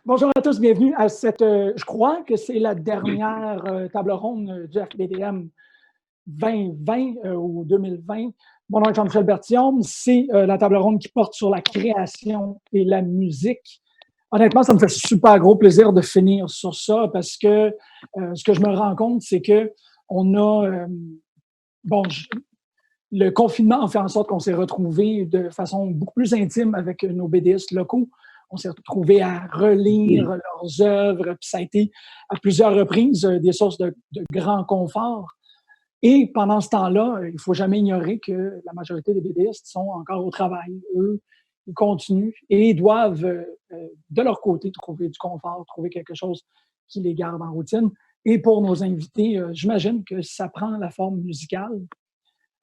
Bonjour à tous, bienvenue à cette, je crois que c'est la dernière table ronde du FBDM 2020 ou 2020. Mon nom est Jean-Michel Berthiaume, c'est la table ronde qui porte sur la création et la musique. Honnêtement, ça me fait super gros plaisir de finir sur ça parce que ce que je me rends compte, c'est que on a, le confinement a fait en sorte qu'on s'est retrouvés de façon beaucoup plus intime avec nos BDistes locaux. On s'est retrouvés à relire leurs œuvres, puis ça a été à plusieurs reprises des sources de grand confort. Et pendant ce temps-là, il ne faut jamais ignorer que la majorité des BDistes sont encore au travail. Eux, ils continuent et doivent, de leur côté, trouver du confort, trouver quelque chose qui les garde en routine. Et pour nos invités, j'imagine que ça prend la forme musicale.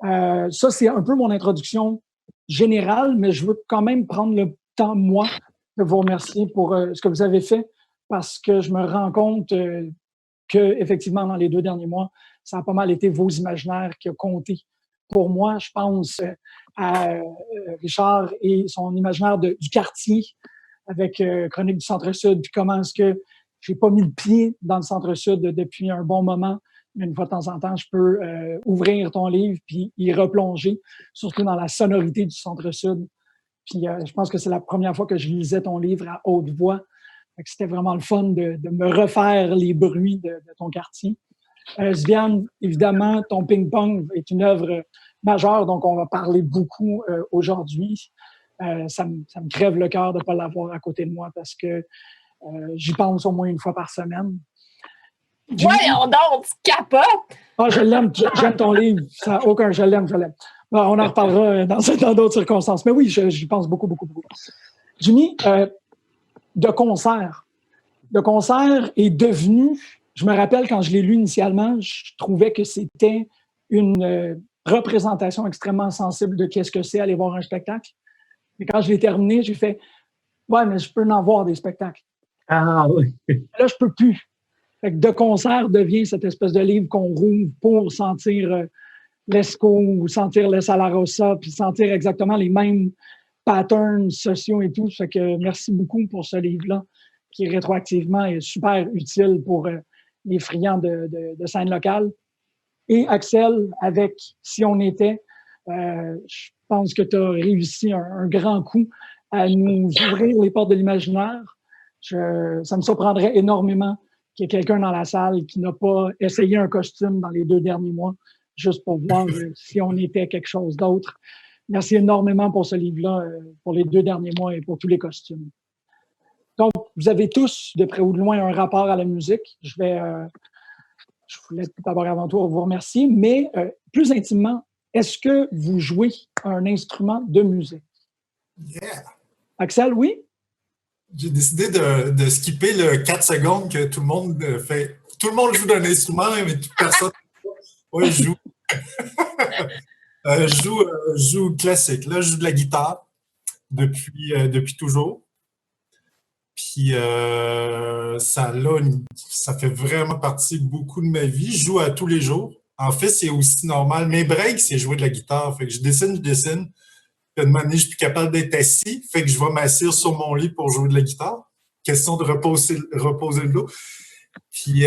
Ça, c'est un peu mon introduction générale, mais je veux quand même prendre le temps, moi, de vous remercier pour ce que vous avez fait, parce que je me rends compte que, effectivement, dans les 2 derniers mois, ça a pas mal été vos imaginaires qui ont compté. Pour moi, je pense à Richard et son imaginaire du quartier avec Chronique du Centre-Sud, puis comment est-ce que j'ai pas mis le pied dans le Centre-Sud depuis un bon moment. Mais une fois de temps en temps, je peux ouvrir ton livre puis y replonger, surtout dans la sonorité du Centre-Sud. Puis je pense que c'est la première fois que je lisais ton livre à haute voix. C'était vraiment le fun de me refaire les bruits de ton quartier. Sviane, évidemment, ton ping-pong est une œuvre majeure, donc on va parler beaucoup aujourd'hui. Ça me crève le cœur de ne pas l'avoir à côté de moi parce que j'y pense au moins une fois par semaine. Voyons donc, tu capotes! Ah, je l'aime, j'aime ton livre. Ça n'a aucun, je l'aime. Bon, on en reparlera dans d'autres circonstances. Mais oui, j'y pense beaucoup, beaucoup, beaucoup. Jimmy, de concert est devenu, je me rappelle quand je l'ai lu initialement, je trouvais que c'était une représentation extrêmement sensible de qu'est-ce que c'est aller voir un spectacle. Mais quand je l'ai terminé, j'ai fait « Ouais, mais je peux en voir des spectacles. » Ah oui. Là, je peux plus. Fait que de concert devient cette espèce de livre qu'on rouvre pour sentir l'Esco ou sentir le Salarossa, puis sentir exactement les mêmes patterns sociaux et tout. Fait que merci beaucoup pour ce livre-là, qui rétroactivement est super utile pour les friands de scène locale. Et Axel, avec Si on était, je pense que tu as réussi un grand coup à nous ouvrir les portes de l'imaginaire. Ça me surprendrait énormément qu'il y ait quelqu'un dans la salle qui n'a pas essayé un costume dans les 2 derniers mois, juste pour voir si on était quelque chose d'autre. Merci énormément pour ce livre-là, pour les 2 derniers mois et pour tous les costumes. Donc, vous avez tous, de près ou de loin, un rapport à la musique. Je voulais d'abord avant tout vous remercier, mais plus intimement, est-ce que vous jouez un instrument de musique? Yeah! Axel, oui? J'ai décidé de skipper le 4 secondes que tout le monde fait. Tout le monde joue d'un instrument, mais toute personne. Ouais, je joue. Je joue classique. Là, je joue de la guitare depuis toujours. Puis ça fait vraiment partie beaucoup de ma vie. Je joue à tous les jours. En fait, c'est aussi normal. Mes breaks, c'est jouer de la guitare. Fait que je dessine. Puis, une année, je suis plus capable d'être assis. Fait que je vais m'asseoir sur mon lit pour jouer de la guitare. Question de reposer le dos. Puis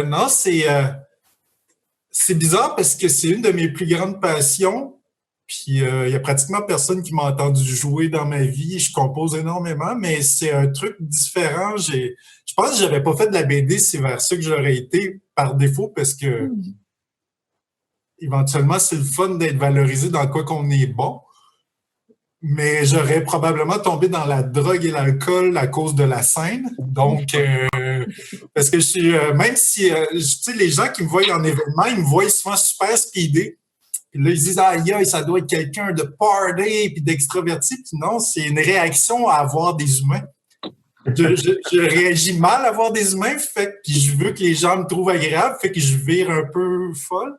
non, c'est bizarre parce que c'est une de mes plus grandes passions. Puis il y a pratiquement personne qui m'a entendu jouer dans ma vie. Je compose énormément, mais c'est un truc différent. Je pense que j'aurais pas fait de la BD, c'est vers ça que j'aurais été par défaut parce que éventuellement, c'est le fun d'être valorisé dans quoi qu'on est bon. Mais j'aurais probablement tombé dans la drogue et l'alcool à cause de la scène. Donc, parce que je suis, même si, tu sais, les gens qui me voient en événement, ils me voient souvent super speedé. Puis là, ils disent, aïe, ça doit être quelqu'un de party puis d'extraverti. Puis non, c'est une réaction à avoir des humains. Je réagis mal à voir des humains, fait que je veux que les gens me trouvent agréable, fait que je vire un peu folle.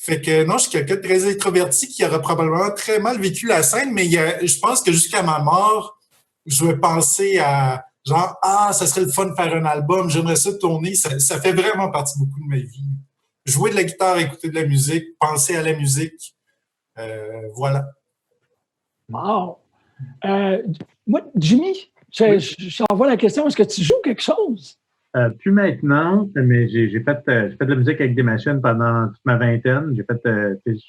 Fait que non, je suis quelqu'un de très introverti qui aura probablement très mal vécu la scène, mais je pense que jusqu'à ma mort, je vais penser à genre, ça serait le fun de faire un album, j'aimerais ça tourner. Ça fait vraiment partie beaucoup de ma vie. jouer de la guitare, écouter de la musique, penser à la musique. Voilà. Wow! Moi, Jimmy, je t'envoie la question. Est-ce que tu joues quelque chose? Plus maintenant, mais j'ai fait de la musique avec des machines pendant toute ma vingtaine. Je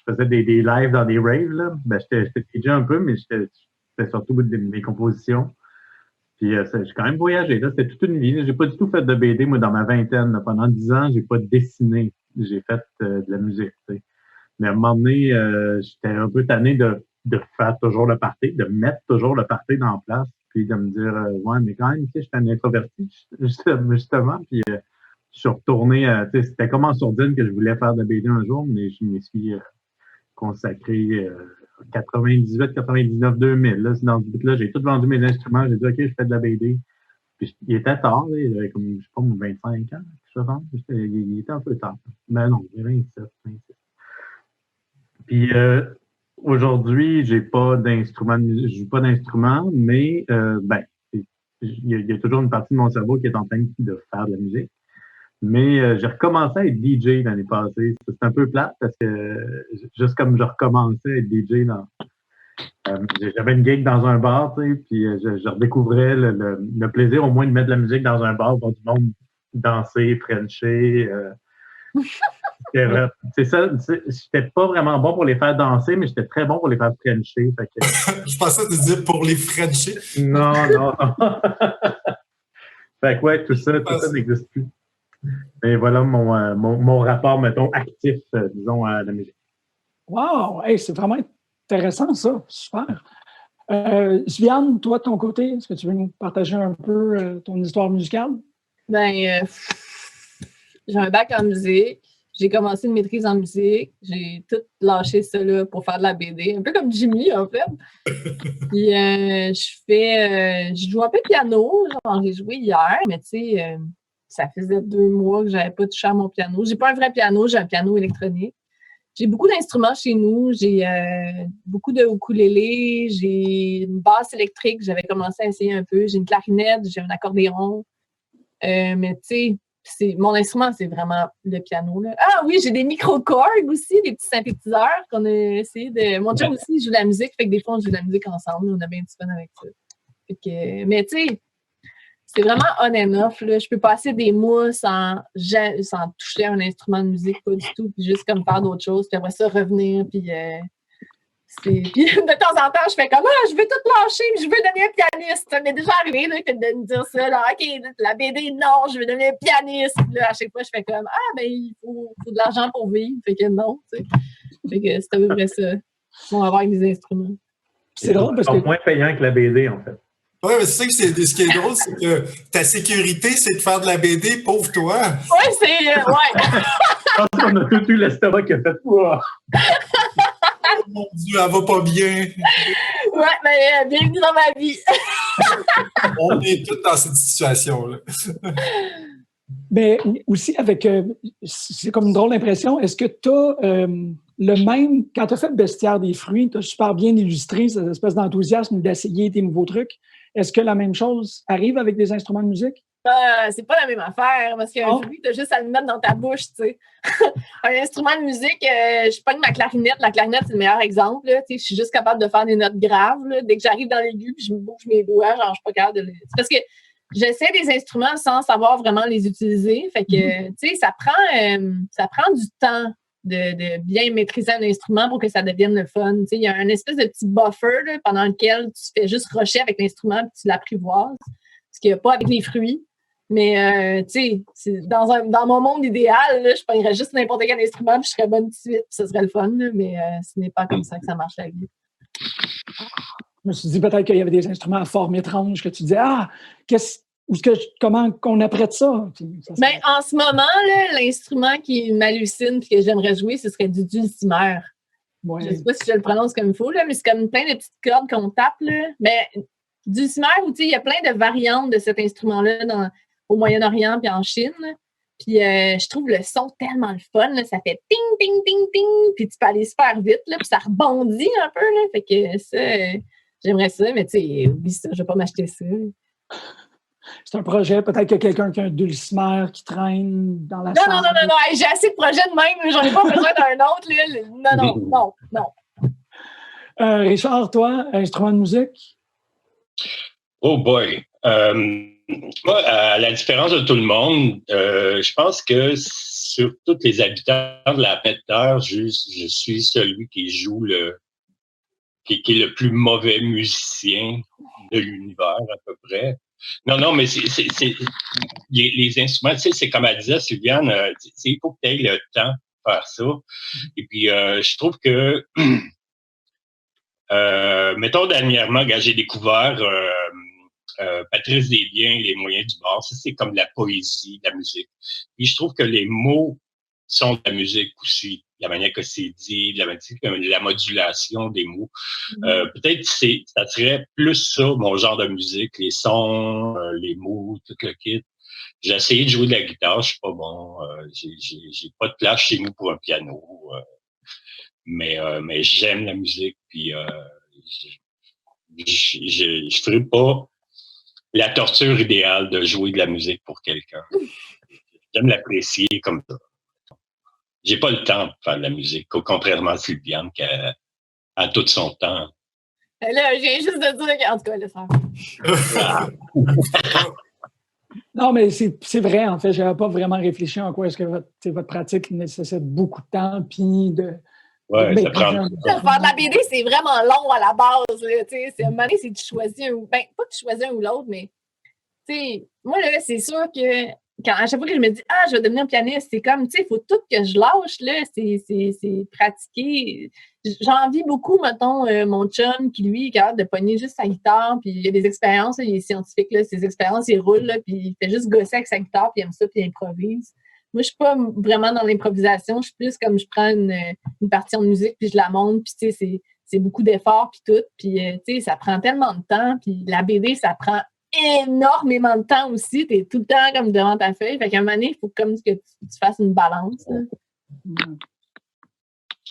faisais des lives dans des raves, là. Ben, j'étais DJ un peu, mais c'était surtout mes compositions. Puis j'ai quand même voyagé, là. C'était toute une vie. J'ai pas du tout fait de BD, moi, dans ma vingtaine. Là. Pendant 10 ans, j'ai pas dessiné. J'ai fait de la musique, tu sais. Mais à un moment donné, j'étais un peu tanné de faire toujours le party, de mettre toujours le party dans la place. Puis de me dire, ouais, mais quand même, tu sais, j'étais un introverti, justement. Puis je suis retourné, tu sais, c'était comme en sourdine que je voulais faire de la BD un jour, mais je m'y suis consacré 98, 99, 2000. Là, c'est dans ce but-là, j'ai tout vendu mes instruments. J'ai dit, OK, je fais de la BD. Puis il était tard, là, il avait comme, je sais pas, 25 ans, je pense. Il était un peu tard. Mais non, il avait 27, 26. Puis aujourd'hui, j'ai pas d'instrument, je joue pas d'instrument, mais il y a toujours une partie de mon cerveau qui est en train de faire de la musique. Mais j'ai recommencé à être DJ l'année passée. C'est un peu plate parce que juste comme je recommençais à être DJ j'avais une gig dans un bar, tu sais, puis je redécouvrais le plaisir au moins de mettre de la musique dans un bar, voir du monde danser, frencher. C'est ça, j'étais pas vraiment bon pour les faire danser, mais j'étais très bon pour les faire frencher. Fait que... Je pensais te dire pour les frencher. Non. Fait que ouais, tout ça n'existe plus. Et voilà mon rapport, mettons, actif, disons, à la musique. Wow! Hey, c'est vraiment intéressant, ça. Super. Sviane, toi, de ton côté, est-ce que tu veux nous partager un peu ton histoire musicale? Ben, j'ai un bac en musique. J'ai commencé une maîtrise en musique. J'ai tout lâché ça là, pour faire de la BD. Un peu comme Jimmy, en fait. Puis, je joue un peu de piano. Genre, j'ai joué hier, mais tu sais, ça faisait 2 mois que j'avais pas touché à mon piano. J'ai pas un vrai piano, j'ai un piano électronique. J'ai beaucoup d'instruments chez nous. J'ai beaucoup de ukulélé. J'ai une basse électrique. J'avais commencé à essayer un peu. J'ai une clarinette. J'ai un accordéon. Mais tu sais, mon instrument, c'est vraiment le piano. Là. Ah oui, j'ai des micro-corgs aussi, des petits synthétiseurs qu'on a essayé de... Mon chum aussi joue de la musique, fait que des fois, on joue de la musique ensemble. On a bien du fun avec ça. Fait que, mais tu sais, c'est vraiment on and off. Là. Je peux passer des mois sans toucher à un instrument de musique, pas du tout, puis juste comme faire d'autres choses, puis après ça, revenir, puis... Puis de temps en temps, je fais comme je veux tout lâcher, mais je veux devenir pianiste. Ça m'est déjà arrivé là, de me dire ça. Là, OK, la BD, non, je veux devenir pianiste. Puis là, à chaque fois, je fais comme ben il faut de l'argent pour vivre. Fait que non, tu sais. Fait que c'est à peu près ça. On va avoir des instruments. C'est drôle parce que. moins payant que la BD, en fait. Oui, mais c'est ça ce qui est drôle, c'est que ta sécurité, c'est de faire de la BD, pauvre toi. Oui, c'est. Ouais. Je pense qu'on a tout eu l'estomac qui a fait quoi. Oh mon Dieu, elle va pas bien. Ouais, mais bienvenue dans ma vie. On est tous dans cette situation-là. Mais aussi, c'est comme une drôle d'impression. Est-ce que tu as le même, quand tu as fait le Bestiaire des fruits, tu as super bien illustré cette espèce d'enthousiasme d'essayer tes nouveaux trucs. Est-ce que la même chose arrive avec des instruments de musique? C'est pas la même affaire, parce qu'un fruit, t'as juste à le mettre dans ta bouche, tu sais. Un instrument de musique, je pogne ma clarinette. La clarinette, c'est le meilleur exemple, là. Tu sais, je suis juste capable de faire des notes graves, là. Dès que j'arrive dans l'aigu, puis je me bouge mes doigts, genre, je suis pas capable de... C'est parce que j'essaie des instruments sans savoir vraiment les utiliser. Fait que, tu sais, ça prend du temps de bien maîtriser un instrument pour que ça devienne le fun. Tu sais, il y a un espèce de petit buffer, là, pendant lequel tu fais juste rusher avec l'instrument, puis tu l'apprivoises. Ce qu'il n'y a pas avec les fruits. Mais, tu sais, dans mon monde idéal, là, je prendrais juste n'importe quel instrument puis je serais bonne tout de suite, puis ce serait le fun, là, mais ce n'est pas comme ça que ça marche la vie. Je me suis dit peut-être qu'il y avait des instruments à forme étrange que tu disais, comment qu'on apprête ça? Ben, en ce moment, là, l'instrument qui m'hallucine et que j'aimerais jouer, ce serait du dulcimer. Ouais. Je ne sais pas si je le prononce comme il faut, là, mais c'est comme plein de petites cordes qu'on tape. Là. Mais dulcimer, il y a plein de variantes de cet instrument-là au Moyen-Orient puis en Chine. Puis je trouve le son tellement le fun. Là, ça fait ting, ting, ting, ting. Puis tu peux aller super vite. Là, puis ça rebondit un peu. Là, fait que ça, j'aimerais ça. Mais tu sais, oublie ça, je ne vais pas m'acheter ça. C'est un projet, peut-être qu'il y a quelqu'un qui a un dulcimer qui traîne dans la salle. Non. Hey, j'ai assez de projets de même. J'en ai pas besoin d'un autre. Là. Non. Richard, toi, instrument de musique? Oh boy. Moi, à la différence de tout le monde, je pense que sur tous les habitants de la planète Terre, je suis celui qui joue qui est le plus mauvais musicien de l'univers, à peu près. Non, mais c'est les instruments, tu sais, c'est comme elle disait, Sylviane, il faut que tu aies le temps de faire ça. Et puis, je trouve que, mettons, dernièrement, j'ai découvert Patrice Desbiens, Les moyens du bord. Ça, c'est comme de la poésie, de la musique. Et je trouve que les mots sont de la musique aussi. La manière que c'est dit, la modulation des mots. Peut-être ça serait plus ça, mon genre de musique, les sons, les mots, tout le kit. J'ai essayé de jouer de la guitare, je suis pas bon. J'ai pas de place chez nous pour un piano. Mais j'aime la musique, puis je ferai pas la torture idéale de jouer de la musique pour quelqu'un. J'aime l'apprécier comme ça. J'ai pas le temps de faire de la musique, contrairement à Sylviane qui a tout son temps. Là, j'ai juste de dire qu'en tout cas, laisse faire. Non, mais c'est vrai, en fait. Je n'avais pas vraiment réfléchi en quoi est-ce que votre pratique nécessite beaucoup de temps, puis de... Ouais, ça prend... Faire de la BD, c'est vraiment long à la base. Là, à un moment donné, c'est que tu choisis un... Ben, pas que tu choisis un ou l'autre, mais... Moi, là, c'est sûr que à chaque fois que je me dis « Ah, je vais devenir pianiste », c'est comme, il faut tout que je lâche, là, c'est pratiquer. J'envie beaucoup, mettons, mon chum qui, lui, est capable de pogner juste sa guitare, puis il y a des expériences, il est scientifique, là, ses expériences, il roule, là, puis il fait juste gosser avec sa guitare, puis il aime ça, puis il improvise. Moi, je suis pas vraiment dans l'improvisation, je suis plus comme je prends une partie de musique, puis je la monte, puis c'est beaucoup d'efforts, puis tout, puis ça prend tellement de temps, puis la BD, ça prend énormément de temps aussi. Tu es tout le temps comme devant ta feuille. Fait qu'à un moment donné, il faut comme que tu fasses une balance.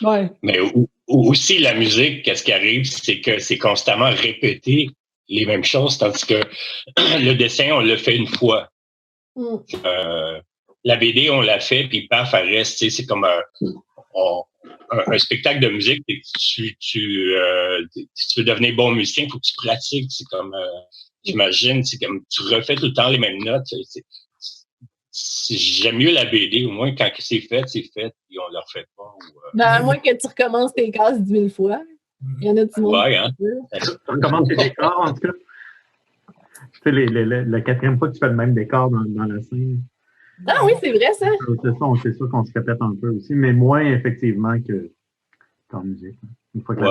Ouais. Mais aussi, la musique, qu'est-ce qui arrive, c'est que c'est constamment répéter les mêmes choses, tandis que le dessin, on le fait une fois. La BD, on l'a fait, puis paf, elle reste. C'est comme un spectacle de musique. Si tu veux devenir bon musicien, il faut que tu pratiques. C'est comme... J'imagine, c'est comme tu refais tout le temps les mêmes notes. J'aime mieux la BD, au moins quand c'est fait, puis on ne le refait pas. À moins que tu recommences tes cases 10 000 fois. Il y en a du monde. Ouais, hein? Tu recommences tes décors, en tout cas. Tu sais, la quatrième fois que tu fais le même décor dans la scène. Ah oui, c'est vrai, ça. C'est sûr qu'on se répète un peu aussi, mais moins effectivement qu'en musique. Une fois que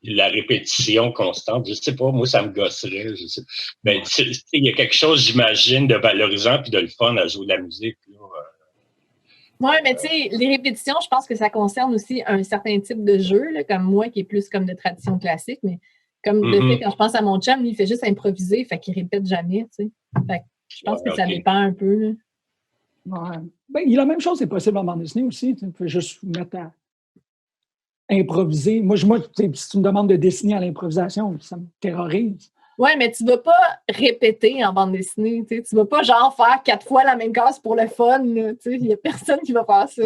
la répétition constante, je sais pas, moi, ça me gosserait. Ben, il y a quelque chose, j'imagine, de valorisant puis de le fun à jouer de la musique. Oui, mais tu sais, les répétitions, je pense que ça concerne aussi un certain type de jeu, là, comme moi, qui est plus comme de tradition classique, mais comme le fait, quand je pense à mon chum, lui, il fait juste improviser, fait qu'il répète jamais, tu sais. Fait que je pense que ça dépend un peu, là. Ouais. Ben, la même chose est possible en bande dessinée aussi. Tu peux juste mettre à improviser. Moi, si tu me demandes de dessiner à l'improvisation, ça me terrorise. Oui, mais tu ne vas pas répéter en bande dessinée. Tu ne vas pas genre faire 4 fois la même case pour le fun. Il n'y a personne qui va faire ça.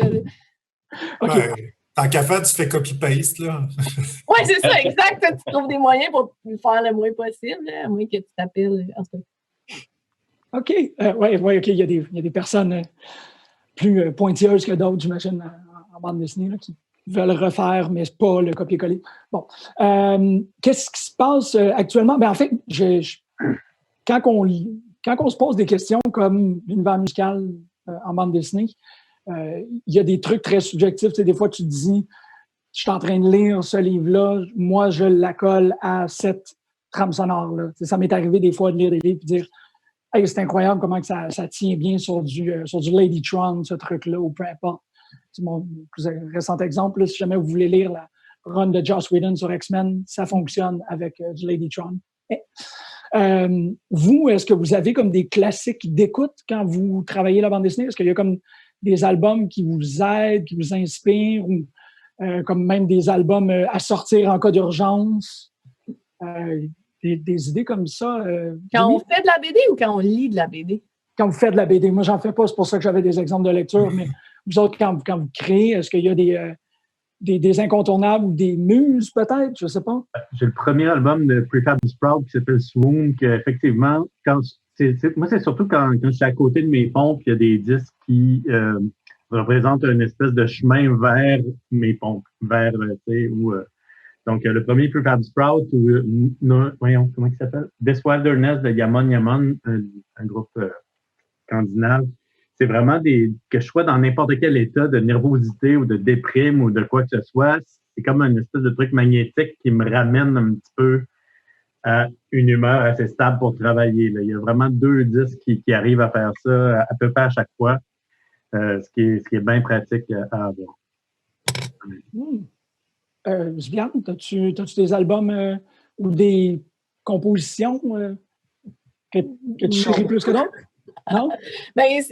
Okay. Tant qu'à faire, tu fais copy-paste. Oui, c'est ça, exact. Tu trouves des moyens pour le faire le moins possible, à moins que tu t'appelles. En tout cas. OK. OK. Il y a des personnes plus pointilleuses que d'autres, j'imagine, en bande dessinée, là, qui veulent refaire, mais c'est pas le copier-coller. Bon. Qu'est-ce qui se passe actuellement? Ben, en fait, quand on se pose des questions comme l'univers musical en bande dessinée, il y a des trucs très subjectifs. Tu sais, des fois, tu te dis, je suis en train de lire ce livre-là, moi, je l'accole à cette trame sonore-là. Tu sais, ça m'est arrivé des fois de lire des livres et de dire, hey, c'est incroyable comment que ça tient bien sur du Ladytron, ce truc-là, ou peu importe. C'est mon plus récent exemple. Là, si jamais vous voulez lire la run de Joss Whedon sur X-Men, ça fonctionne avec du Ladytron. Vous, est-ce que vous avez comme des classiques d'écoute quand vous travaillez la bande dessinée? Est-ce qu'il y a comme des albums qui vous aident, qui vous inspirent, ou comme même des albums à sortir en cas d'urgence? des idées comme ça? Quand Jimmy? on fait de la BD ou quand on lit de la BD? Quand vous faites de la BD, moi, j'en fais pas, c'est pour ça que j'avais des exemples de lecture, mais vous autres, quand vous créez, est-ce qu'il y a des incontournables ou des muses, peut-être? Je sais pas. J'ai le premier album de Prefab Sprout qui s'appelle Swoon, que effectivement, moi, c'est surtout quand je suis à côté de mes pompes, il y a des disques qui représentent une espèce de chemin vers mes pompes, donc, le premier Prefab Sprout, voyons, comment il s'appelle? This Wilderness de Yamon Yamon, un groupe scandinave. C'est vraiment que je sois dans n'importe quel état de nervosité ou de déprime ou de quoi que ce soit, c'est comme une espèce de truc magnétique qui me ramène un petit peu à une humeur assez stable pour travailler. Là. Il y a vraiment 2 disques qui arrivent à faire ça à peu près à chaque fois, ce qui est bien pratique à avoir. Viviane, as-tu des albums ou des compositions que tu chéris plus que d'autres? Non? Ben,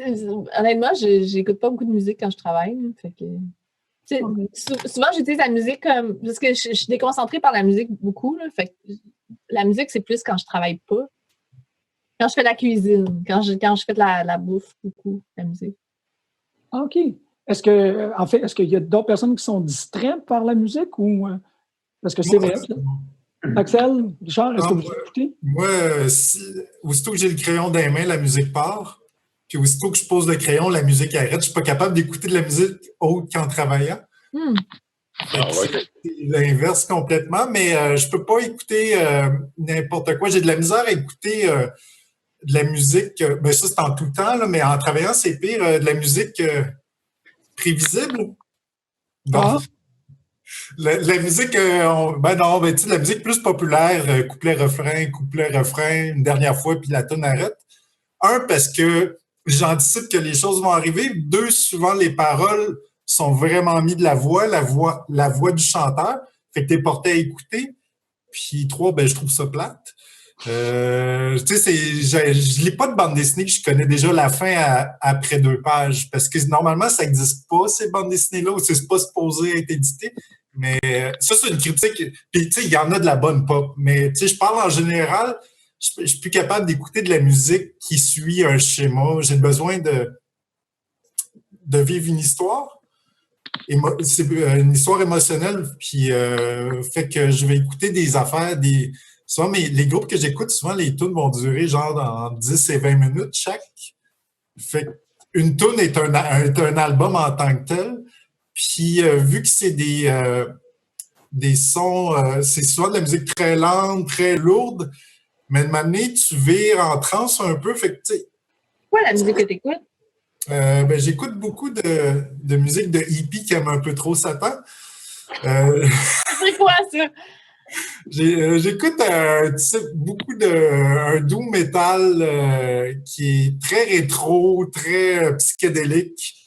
honnêtement, j'écoute pas beaucoup de musique quand je travaille. Fait que, souvent, j'utilise la musique comme. Parce que je suis déconcentrée par la musique beaucoup. Là, fait que la musique, c'est plus quand je travaille pas. Quand je fais de la cuisine, quand je fais de la bouffe, beaucoup, la musique. OK. Est-ce qu'il y a d'autres personnes qui sont distraites par la musique ou. Parce que c'est vrai. Axel, Richard, est-ce que vous écoutez? Moi, aussitôt que j'ai le crayon dans les mains, la musique part. Puis aussitôt que je pose le crayon, la musique arrête. Je ne suis pas capable d'écouter de la musique autre qu'en travaillant. C'est l'inverse complètement, mais je ne peux pas écouter n'importe quoi. J'ai de la misère à écouter de la musique. Ben ça, c'est en tout temps, là, mais en travaillant, c'est pire. De la musique prévisible. Donc, la musique, la musique plus populaire, couplet-refrain, une dernière fois, puis la tune arrête. Parce que j'anticipe que les choses vont arriver. 2, souvent, les paroles sont vraiment mis de la voix du chanteur. Fait que t'es porté à écouter. Puis 3, je trouve ça plate. Je lis pas de bande dessinée que je connais déjà la fin après 2 pages. Parce que normalement, ça n'existe pas, ces bandes dessinées-là, ou c'est pas supposé être édité. Mais ça, c'est une critique. Puis, il y en a de la bonne pop. Mais, je parle en général, je suis plus capable d'écouter de la musique qui suit un schéma. J'ai besoin de vivre une histoire. C'est une histoire émotionnelle. Puis, fait que je vais écouter des affaires, souvent, les groupes que j'écoute, souvent, les tunes vont durer genre dans 10 et 20 minutes chaque. Fait qu'une tune est un album en tant que tel. Puis, vu que c'est des sons, c'est souvent de la musique très lente, très lourde, mais de moment donné, tu vires en transe un peu. Fait que, tu sais. Quoi, la musique que tu écoutes? J'écoute beaucoup de musique de hippie qui aime un peu trop Satan. C'est quoi, ça? J'écoute beaucoup un doom metal qui est très rétro, très psychédélique.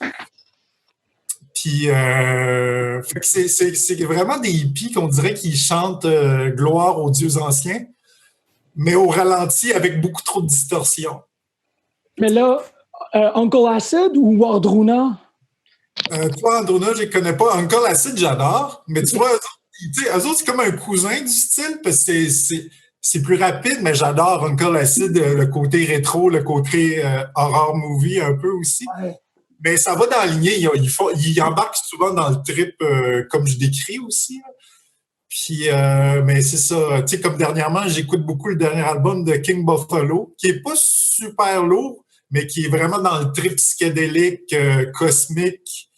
Puis, c'est vraiment des hippies qu'on dirait qu'ils chantent gloire aux dieux anciens, mais au ralenti avec beaucoup trop de distorsion. Mais là, Uncle Acid ou Wardruna? Toi, Androna, je ne connais pas. Uncle Acid, j'adore, mais tu vois, eux autres, c'est comme un cousin du style, parce que c'est plus rapide, mais j'adore Uncle Acid, le côté rétro, le côté horror movie un peu aussi. Ouais. Mais ça va dans la lignée. Il embarque souvent dans le trip, comme je décris aussi. Là. Puis, mais c'est ça. Tu sais, comme dernièrement, j'écoute beaucoup le dernier album de King Buffalo, qui est pas super lourd, mais qui est vraiment dans le trip psychédélique, cosmique.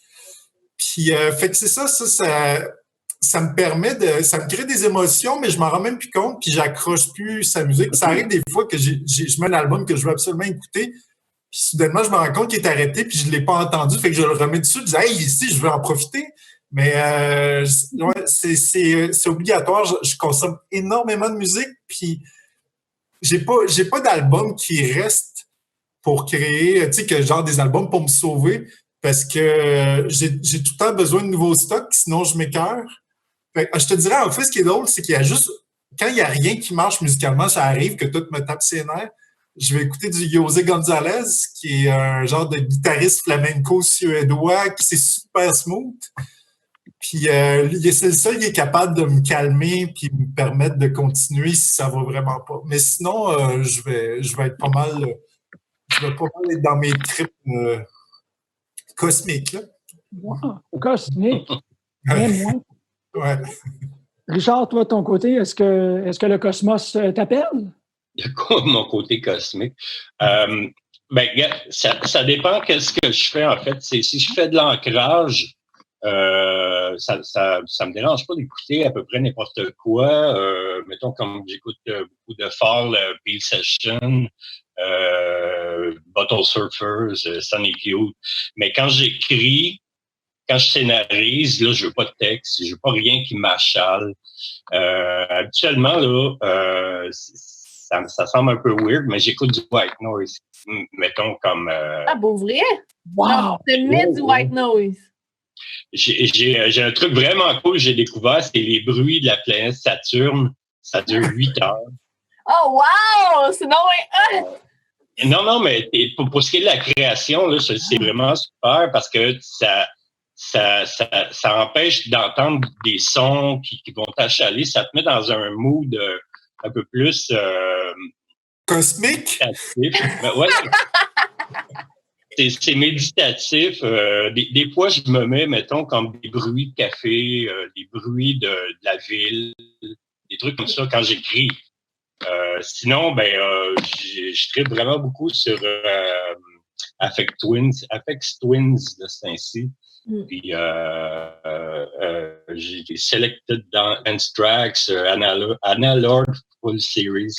Puis, fait que c'est ça me permet ça me crée des émotions, mais je m'en rends même plus compte, puis j'accroche plus sa musique. Ça arrive des fois que je mets un album que je veux absolument écouter, puis soudainement, je me rends compte qu'il est arrêté, puis je ne l'ai pas entendu, fait que je le remets dessus, je dis « Hey, ici, je veux en profiter ». Mais c'est obligatoire, je consomme énormément de musique, puis j'ai pas d'album qui reste pour créer, tu sais, que genre des albums pour me sauver, parce que j'ai tout le temps besoin de nouveaux stocks, sinon je m'écœure. Je te dirais, en fait, ce qui est drôle, c'est qu'il y a juste, quand il n'y a rien qui marche musicalement, ça arrive que tout me tape ses nerfs. Je vais écouter du José González, qui est un genre de guitariste flamenco suédois, qui c'est super smooth. Puis c'est le seul qui est capable de me calmer puis me permettre de continuer si ça va vraiment pas. Mais sinon, je vais être pas mal. Je vais pas mal être dans mes trips cosmiques, là. Wow, cosmique. Même moi. Ouais. Richard, toi, de ton côté, est-ce que le cosmos t'appelle? Mon côté cosmique. Ça dépend de ce que je fais, en fait. Si je fais de l'ancrage, ça me dérange pas d'écouter à peu près n'importe quoi. Mettons, comme j'écoute beaucoup de Fall, Peel Session, Bottle Surfers, Sonic Youth. Mais quand j'écris, quand je scénarise, là, je veux pas de texte, je veux pas rien qui m'achale. Habituellement, là, ça semble un peu weird, mais j'écoute du white noise. Mettons comme... Ah, pour vrai? Wow! Tu mets du white noise. J'ai un truc vraiment cool que j'ai découvert, c'est les bruits de la planète Saturne. Ça dure 8 heures. Oh, wow! C'est Non, mais pour ce qui est de la création, là, c'est vraiment super parce que ça empêche d'entendre des sons qui vont t'achaler. Ça te met dans un mood un peu plus... Cosmique? méditatif. Ouais, c'est méditatif. Des fois, je me mets, mettons, comme des bruits de café, des bruits de la ville, des trucs comme ça quand j'écris. Sinon, je tripe vraiment beaucoup sur Aphex Twins, de ce ainsi. Puis j'ai selected dans Anthrax, Analog Full Series.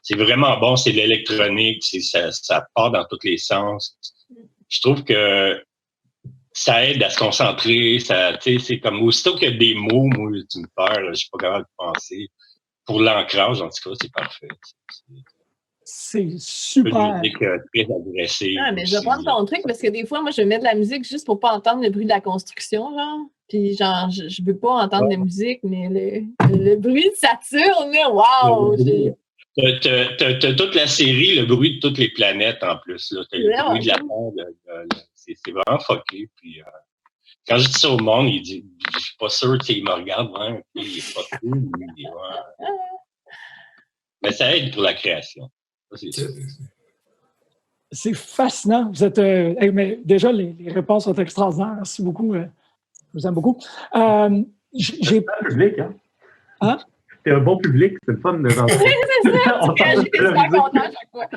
C'est vraiment bon, c'est de l'électronique, ça part dans tous les sens. Je trouve que ça aide à se concentrer. C'est comme aussitôt qu'il y a des mots, moi, tu me perds, je suis pas capable de penser. Pour l'ancrage, en tout cas, c'est parfait. C'est super. Une musique très agressive. Ah, mais je vais prendre ton truc parce que des fois, moi, je mets de la musique juste pour pas entendre le bruit de la construction, genre. Puis, genre, je veux pas entendre la musique, mais le bruit de Saturne, là, wow! T'as toute la série, le bruit de toutes les planètes en plus. T'as le bruit de la Terre. C'est vraiment fucké. Puis, quand je dis ça au monde, je suis pas sûr, il me regarde, hein, il est pas cool. Mais ça aide pour la création. C'est fascinant. Vous êtes, mais déjà, les réponses sont extraordinaires. Merci beaucoup. Je vous aime beaucoup. J'ai pas un public, hein? Hein? C'est un bon public, c'est le fun de rentrer. Oui, c'est ça. J'étais super content à chaque fois.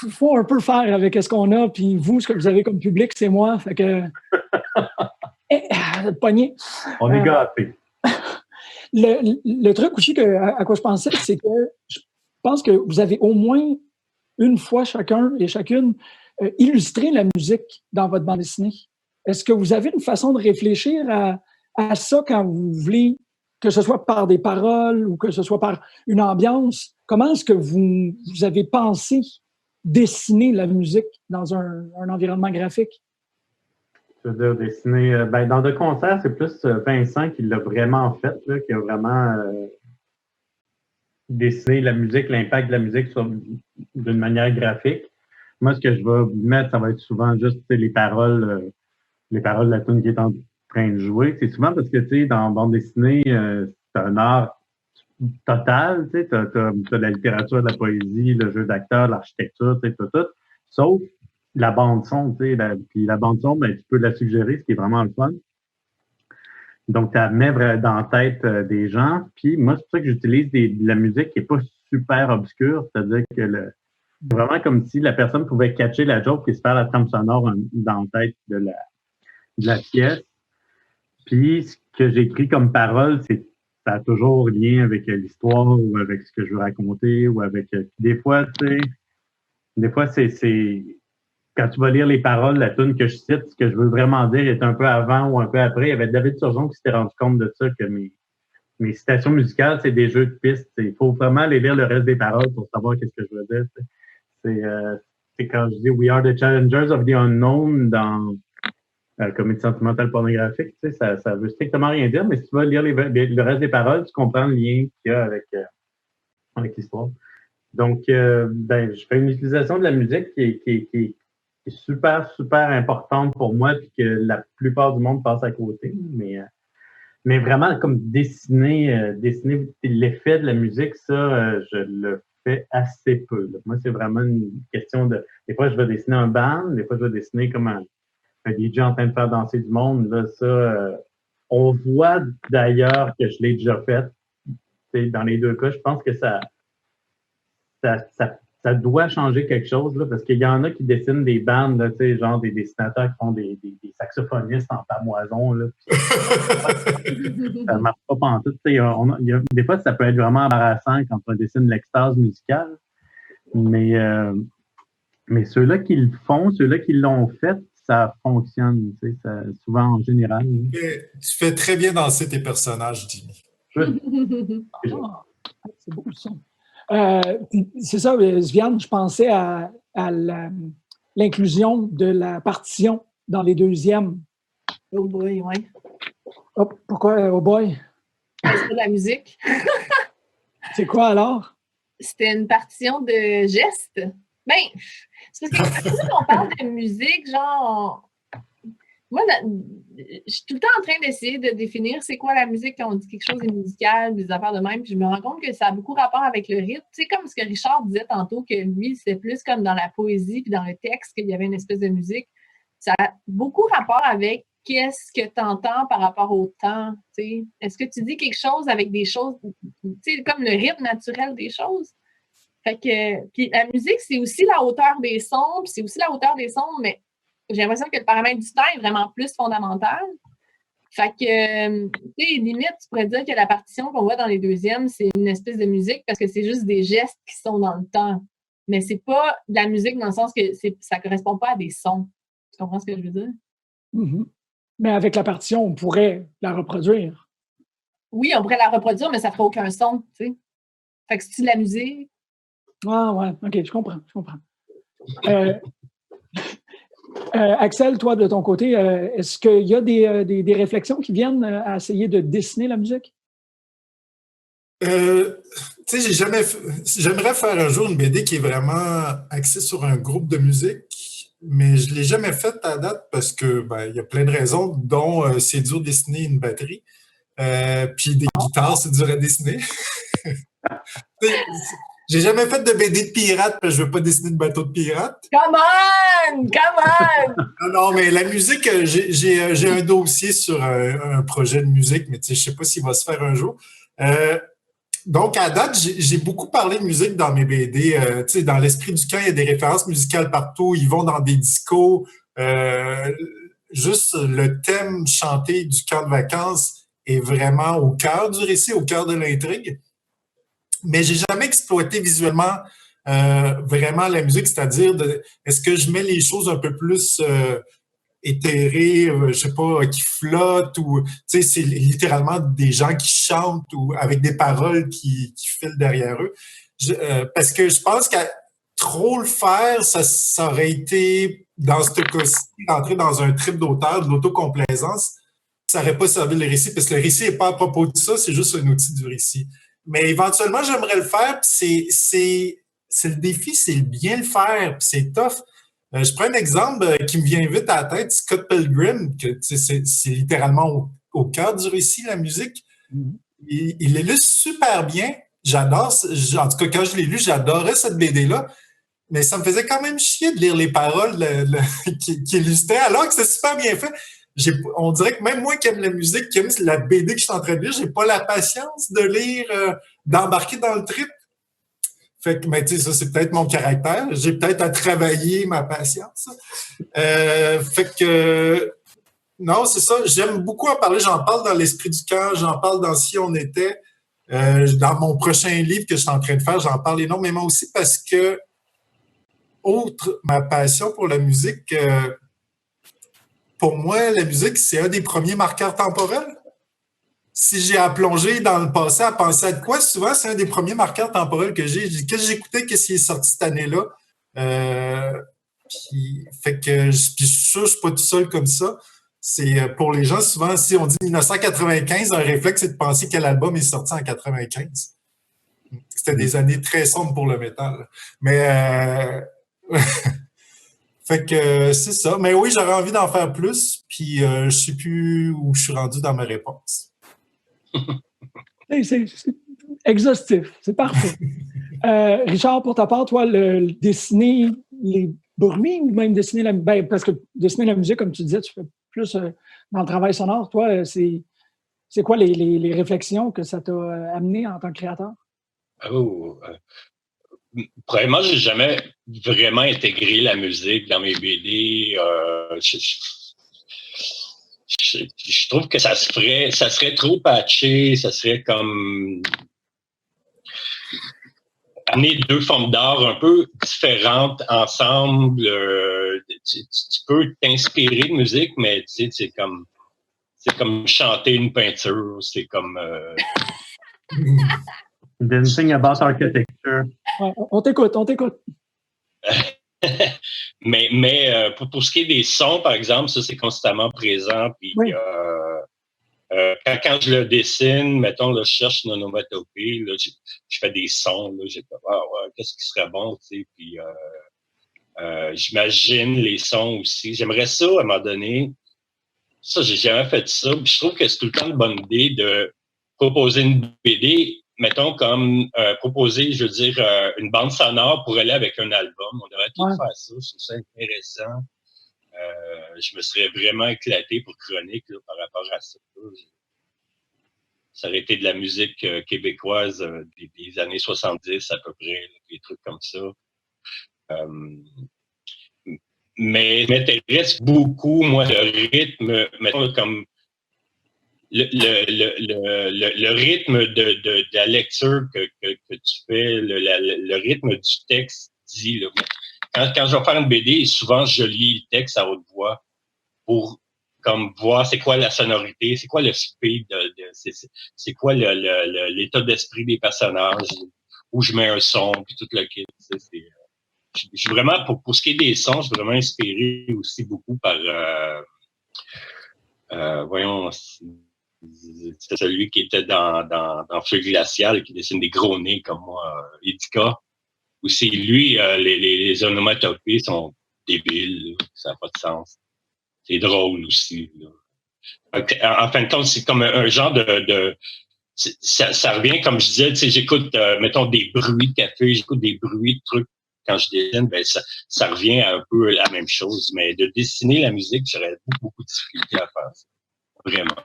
Il faut un peu faire avec ce qu'on a, puis vous, ce que vous avez comme public, c'est moi. Fait que. Pogné. On est gâtés. Le truc aussi à quoi je pensais, c'est que je pense que vous avez au moins une fois chacun et chacune illustré la musique dans votre bande dessinée. Est-ce que vous avez une façon de réfléchir à ça quand vous voulez, que ce soit par des paroles ou que ce soit par une ambiance? Comment est-ce que vous avez pensé dessiner la musique dans un environnement graphique? Je veux dire, dessiner. Dans De Concert, c'est plus Vincent qui l'a vraiment fait, là, qui a vraiment dessiné la musique, l'impact de la musique d'une manière graphique. Moi, ce que je vais mettre, ça va être souvent juste les paroles de la tune qui est en train de jouer. C'est souvent parce que, tu sais, dans bande dessinée, c'est un art total, tu sais, t'as la littérature, la poésie, le jeu d'acteur, l'architecture, tu sais, tout, sauf la bande-son, tu sais, puis la bande-son, tu peux la suggérer, ce qui est vraiment le fun. Donc, tu la mets dans la tête des gens. Puis moi, c'est pour ça que j'utilise de la musique qui n'est pas super obscure, c'est-à-dire que c'est vraiment comme si la personne pouvait catcher la joke et se faire la trame sonore dans la tête de la pièce. Puis, ce que j'écris comme parole, ça a toujours lien avec l'histoire ou avec ce que je veux raconter ou avec... des fois, tu sais, c'est quand tu vas lire les paroles de la tune que je cite, ce que je veux vraiment dire est un peu avant ou un peu après. Il y avait David Turgeon qui s'était rendu compte de ça, que mes citations musicales, c'est des jeux de pistes. Il faut vraiment aller lire le reste des paroles pour savoir qu'est-ce que je veux dire. C'est quand je dis « We are the challengers of the unknown » dans comédie sentimentale pornographique, tu sais, ça veut strictement rien dire, mais si tu vas lire le reste des paroles, tu comprends le lien qu'il y a avec l'histoire. Donc, je fais une utilisation de la musique qui super, super importante pour moi, puis que la plupart du monde passe à côté. Mais vraiment, comme dessiner l'effet de la musique, ça, je le fais assez peu. Là. Moi, c'est vraiment une question de... Des fois, je vais dessiner un band, des fois, je vais dessiner comme un DJ en train de faire danser du monde. Là, ça, on voit d'ailleurs que je l'ai déjà fait. Dans les deux cas, je pense que ça doit changer quelque chose, là, parce qu'il y en a qui dessinent des bandes, là, genre des dessinateurs qui font des saxophonistes en pamoison. Là, ça ne marche pas pantoute. Des fois, ça peut être vraiment embarrassant quand on dessine l'extase musicale. Mais ceux-là qui le font, ceux-là qui l'ont fait, ça fonctionne, souvent en général. Tu fais très bien danser tes personnages, Jimmy. C'est beau, ça. C'est ça, Sviane, je pensais à l'inclusion de la partition dans les deuxièmes. Oh boy, oui. Oh, pourquoi oh boy? C'est de la musique. C'est quoi alors? C'était une partition de gestes. Ben, c'est parce que quand on parle de musique, genre... Moi, je suis tout le temps en train d'essayer de définir c'est quoi la musique quand on dit quelque chose de musical, des affaires de même, puis je me rends compte que ça a beaucoup rapport avec le rythme. Tu sais, comme ce que Richard disait tantôt, que lui, c'était plus comme dans la poésie puis dans le texte qu'il y avait une espèce de musique. Ça a beaucoup rapport avec qu'est-ce que tu entends par rapport au temps, tu sais. Est-ce que tu dis quelque chose avec des choses, tu sais, comme le rythme naturel des choses? Fait que, puis la musique, c'est aussi la hauteur des sons, puis c'est aussi la hauteur des sons, mais j'ai l'impression que le paramètre du temps est vraiment plus fondamental. Fait que, tu sais, limite, tu pourrais dire que la partition qu'on voit dans les deuxièmes, c'est une espèce de musique parce que c'est juste des gestes qui sont dans le temps. Mais c'est pas de la musique dans le sens que ça correspond pas à des sons. Tu comprends ce que je veux dire? Mm-hmm. Mais avec la partition, on pourrait la reproduire. Oui, on pourrait la reproduire, mais ça ferait aucun son, tu sais. Fait que c'est de la musique. Ah ouais, OK, je comprends. Axel, toi, de ton côté, est-ce qu'il y a des réflexions qui viennent à essayer de dessiner la musique? Tu sais, j'aimerais faire un jour une BD qui est vraiment axée sur un groupe de musique, mais je ne l'ai jamais faite à date parce que il y a plein de raisons, dont c'est dur de dessiner une batterie. Puis des guitares, c'est dur à dessiner. J'ai jamais fait de BD de pirate parce que je veux pas dessiner de bateau de pirate. Come on! Non, mais la musique, j'ai un dossier sur un projet de musique, mais je sais pas s'il va se faire un jour. Donc, à date, j'ai beaucoup parlé de musique dans mes BD. Dans l'esprit du camp, il y a des références musicales partout. Ils vont dans des discos. Juste le thème chanté du camp de vacances est vraiment au cœur du récit, au cœur de l'intrigue. Mais j'ai jamais exploité visuellement vraiment la musique, c'est-à-dire est-ce que je mets les choses un peu plus éthérées, je sais pas, qui flottent ou c'est littéralement des gens qui chantent ou avec des paroles qui filent derrière eux. Parce que je pense qu'à trop le faire, ça aurait été, dans ce cas-ci, entrer dans un trip d'auteur, de l'autocomplaisance. Ça n'aurait pas servi le récit, parce que le récit n'est pas à propos de ça, c'est juste un outil du récit. Mais éventuellement, j'aimerais le faire, puis c'est le défi, c'est bien le faire, puis c'est tough. Je prends un exemple qui me vient vite à la tête, Scott Pilgrim, que c'est littéralement au cœur du récit, la musique. Il l'illustre super bien. J'adore, en tout cas, quand je l'ai lu, j'adorais cette BD-là. Mais ça me faisait quand même chier de lire les paroles qui illustraient, alors que c'est super bien fait. On dirait que même moi qui aime la musique, qui aime la BD que je suis en train de lire, j'ai pas la patience de lire, d'embarquer dans le trip. Fait que, mais tu sais, ça, c'est peut-être mon caractère. J'ai peut-être à travailler ma patience. Fait que, non, c'est ça. J'aime beaucoup en parler. J'en parle dans l'esprit du camp. J'en parle dans Si on était. Dans mon prochain livre que je suis en train de faire, j'en parle énormément aussi parce que, outre ma passion pour la musique, pour moi, la musique, c'est un des premiers marqueurs temporels. Si j'ai à plonger dans le passé, à penser à de quoi, souvent, c'est un des premiers marqueurs temporels que j'ai. Qu'est-ce que j'écoutais, qu'est-ce qui est sorti cette année-là? Fait que je suis sûr que je ne suis pas tout seul comme ça. C'est pour les gens, souvent, si on dit 1995, un réflexe, c'est de penser quel album est sorti en 95. C'était des années très sombres pour le métal. Mais Fait que c'est ça. Mais oui, j'aurais envie d'en faire plus, puis je sais plus où je suis rendu dans ma réponse. C'est exhaustif, c'est parfait. Richard, pour ta part, toi, dessiner les bruits ou même dessiner parce que dessiner la musique, comme tu disais, tu fais plus dans le travail sonore. Toi, c'est quoi les réflexions que ça t'a amené en tant que créateur? Premièrement, j'ai jamais vraiment intégré la musique dans mes BD. Je trouve que ça serait trop patché, ça serait comme amener deux formes d'art un peu différentes ensemble. Tu peux t'inspirer de musique, mais tu sais, c'est comme chanter une peinture, c'est comme Dancing about architecture. Ouais, on t'écoute. mais pour ce qui est des sons, par exemple, ça c'est constamment présent. Puis oui. Quand je le dessine, mettons, là, je cherche une onomatopée, là, je fais des sons, là, j'ai qu'est-ce qui serait bon, tu sais, puis j'imagine les sons aussi. J'aimerais ça, à un moment donné, ça, j'ai jamais fait ça, puis je trouve que c'est tout le temps une bonne idée de proposer une BD, mettons, comme proposer, je veux dire, une bande sonore pour aller avec un album. On devrait tout faire ça, je trouve ça intéressant. Je me serais vraiment éclaté pour Chronique là, par rapport à ça. Ça aurait été de la musique québécoise des années 70 à peu près, là, des trucs comme ça. Mais m'intéresse beaucoup, moi, le rythme, mettons, comme le rythme de la lecture que tu fais, le rythme du texte dit. Là. Quand je vais faire une BD, souvent je lis le texte à haute voix pour comme voir c'est quoi la sonorité, c'est quoi le speed, c'est quoi l'état d'esprit des personnages, où je mets un son, puis tout le kit. Je suis vraiment, pour ce qui est des sons, je suis vraiment inspiré aussi beaucoup par, voyons, c'est celui qui était dans Feu glacial, qui dessine des gros nez comme moi, Edika. Aussi, lui, les onomatopées sont débiles, là, ça n'a pas de sens. C'est drôle aussi. Là. En fin de compte, c'est comme un genre ça revient, comme je disais, tu sais, j'écoute, mettons, des bruits de café, j'écoute des bruits de trucs quand je dessine, ben ça revient à un peu la même chose. Mais de dessiner la musique, j'aurais beaucoup de difficulté à faire ça. Vraiment.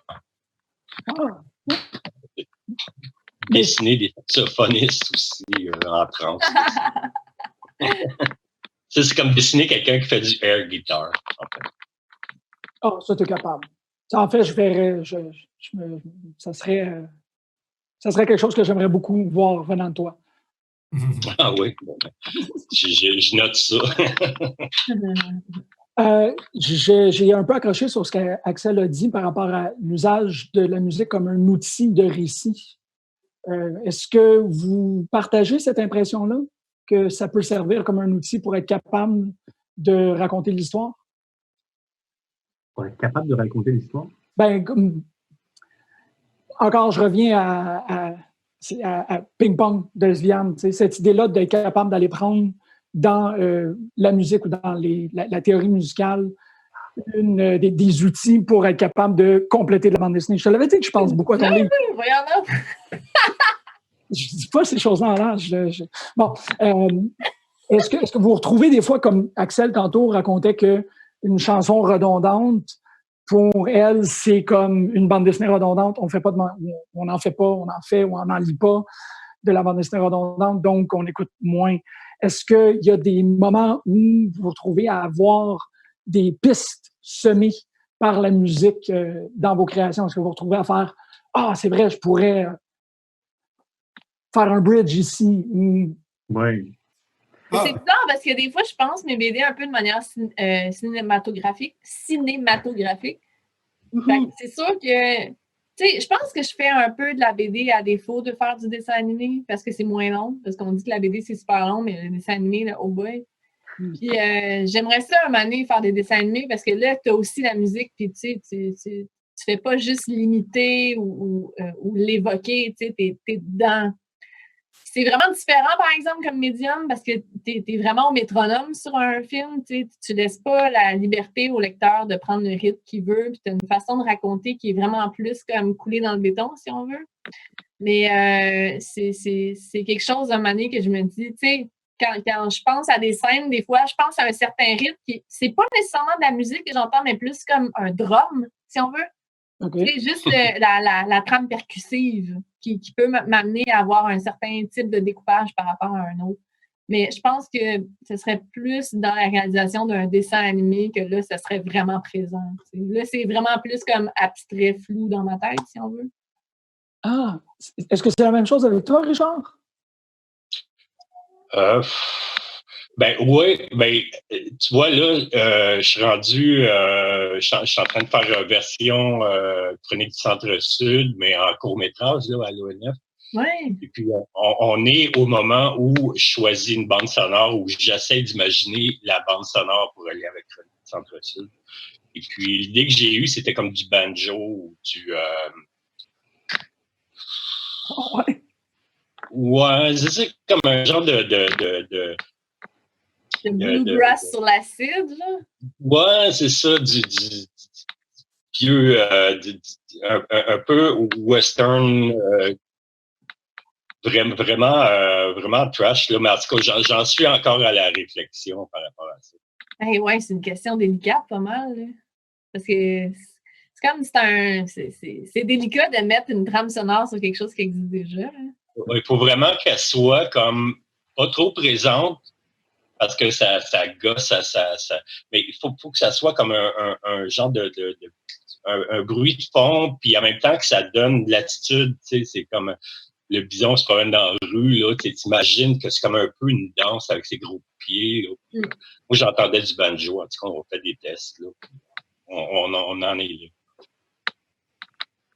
Dessiner des saxophonistes aussi en transe. C'est comme dessiner quelqu'un qui fait du air guitar, en fait. Ah, ça, tu es capable. Ça, en fait, je verrais, ça serait quelque chose que j'aimerais beaucoup voir venant de toi. Ah oui, bon, je note ça. J'ai un peu accroché sur ce qu'Axel a dit par rapport à l'usage de la musique comme un outil de récit. Est-ce que vous partagez cette impression-là, que ça peut servir comme un outil pour être capable de raconter l'histoire? Pour être capable de raconter l'histoire? Ben, encore, je reviens à Ping-Pong de Sviane, cette idée-là d'être capable d'aller prendre dans la musique ou dans la théorie musicale des outils pour être capable de compléter la bande dessinée. Je te l'avais dit que je pense beaucoup à ton livre. Je ne dis pas ces choses-là en l'âge. Bon, est-ce que vous retrouvez des fois, comme Axel tantôt racontait qu'une chanson redondante, pour elle, c'est comme une bande dessinée redondante. On n'en fait pas, on en fait ou on n'en lit pas de la bande dessinée redondante, donc on écoute moins. Est-ce qu'il y a des moments où vous vous retrouvez à avoir des pistes semées par la musique dans vos créations? Est-ce que vous vous retrouvez à faire « Ah, c'est vrai, je pourrais faire un bridge ici. » Oui. C'est bizarre parce que des fois, je pense mes BD un peu de manière cinématographique. C'est sûr que, tu sais, je pense que je fais un peu de la BD à défaut de faire du dessin animé parce que c'est moins long, parce qu'on dit que la BD c'est super long, mais le dessin animé, là, oh boy. Puis j'aimerais ça un moment donné faire des dessins animés parce que là, tu as aussi la musique, puis tu sais, tu fais pas juste l'imiter ou l'évoquer, tu sais, t'es dedans. c'est vraiment différent, par exemple, comme médium, parce que tu es vraiment au métronome sur un film. Tu laisses pas la liberté au lecteur de prendre le rythme qu'il veut, puis tu as une façon de raconter qui est vraiment plus comme coulée dans le béton, si on veut. Mais c'est quelque chose d'un moment donné que je me dis, tu sais, quand je pense à des scènes, des fois, je pense à un certain rythme qui, c'est pas nécessairement de la musique que j'entends, mais plus comme un drum, si on veut. Okay. C'est juste la trame percussive qui peut m'amener à avoir un certain type de découpage par rapport à un autre. Mais je pense que ce serait plus dans la réalisation d'un dessin animé que là, ça serait vraiment présent. T'sais. Là, c'est vraiment plus comme abstrait, flou dans ma tête, si on veut. Ah! Est-ce que c'est la même chose avec toi, Richard? Oui, tu vois, là, je suis rendu, je suis en train de faire une version Chronique du Centre-Sud, mais en court-métrage, là, à l'ONF. Ouais. Et puis, on est au moment où je choisis une bande sonore, où j'essaie d'imaginer la bande sonore pour aller avec Chronique du Centre-Sud. Et puis, l'idée que j'ai eue, c'était comme du banjo ou du... Ouais. Ouais, c'est comme un genre de bluegrass sur l'acide, là? Ouais, c'est ça, du vieux, un peu western, vraiment trash, là, mais en tout cas, j'en suis encore à la réflexion par rapport à ça. Hey, ouais, c'est une question délicate, pas mal, là. Parce que c'est comme c'est délicat de mettre une trame sonore sur quelque chose qui existe déjà, là. Il faut vraiment qu'elle soit comme pas trop présente, parce que ça gosse, mais il faut que ça soit comme un genre un bruit de fond, puis en même temps que ça donne de l'attitude, tu sais, c'est comme le bison se promène dans la rue, là, tu t'imagines que c'est comme un peu une danse avec ses gros pieds, là. Moi, j'entendais du banjo, en tout cas, on fait des tests, là. On en est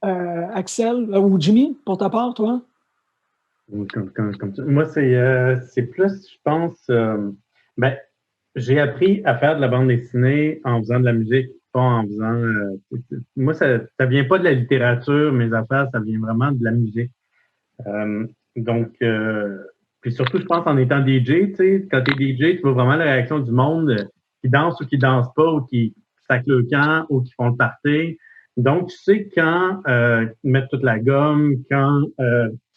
là. Axel ou Jimmy, pour ta part, toi? Comme ça. Moi, c'est plus, je pense, j'ai appris à faire de la bande dessinée en faisant de la musique, pas en faisant... moi, ça vient pas de la littérature, mes affaires, ça vient vraiment de la musique. Donc, puis surtout, je pense en étant DJ, tu sais, quand t'es DJ, tu vois vraiment la réaction du monde qui danse ou qui danse pas, ou qui sac le camp, ou qui font le party. Donc, tu sais quand mettre toute la gomme, quand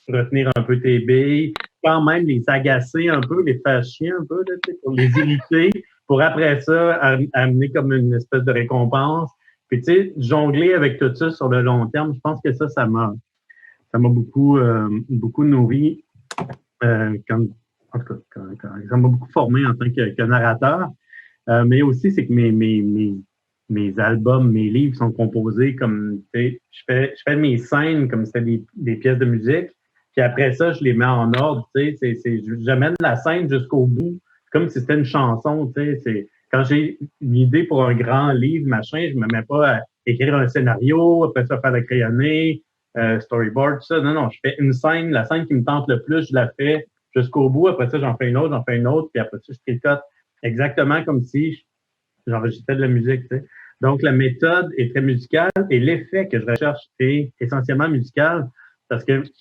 retenir un peu tes billes, quand même les agacer un peu, les faire chier un peu, là, pour les irriter, pour après ça amener comme une espèce de récompense. Puis tu sais, jongler avec tout ça sur le long terme, je pense que ça m'a beaucoup nourri. En tout cas, ça m'a beaucoup formé en tant que narrateur. Mais aussi, c'est que mes albums, mes livres sont composés comme, tu sais, je fais mes scènes comme si c'était des pièces de musique. Puis après ça, je les mets en ordre, tu sais, j'amène la scène jusqu'au bout, comme si c'était une chanson, tu sais. Quand j'ai une idée pour un grand livre, machin, je me mets pas à écrire un scénario, après ça, faire le crayonné, storyboard, tout ça. Non, je fais une scène, la scène qui me tente le plus, je la fais jusqu'au bout. Après ça, j'en fais une autre, puis après ça, je tricote exactement comme si j'enregistrais de la musique, tu sais. Donc, la méthode est très musicale et l'effet que je recherche est essentiellement musical parce que, tu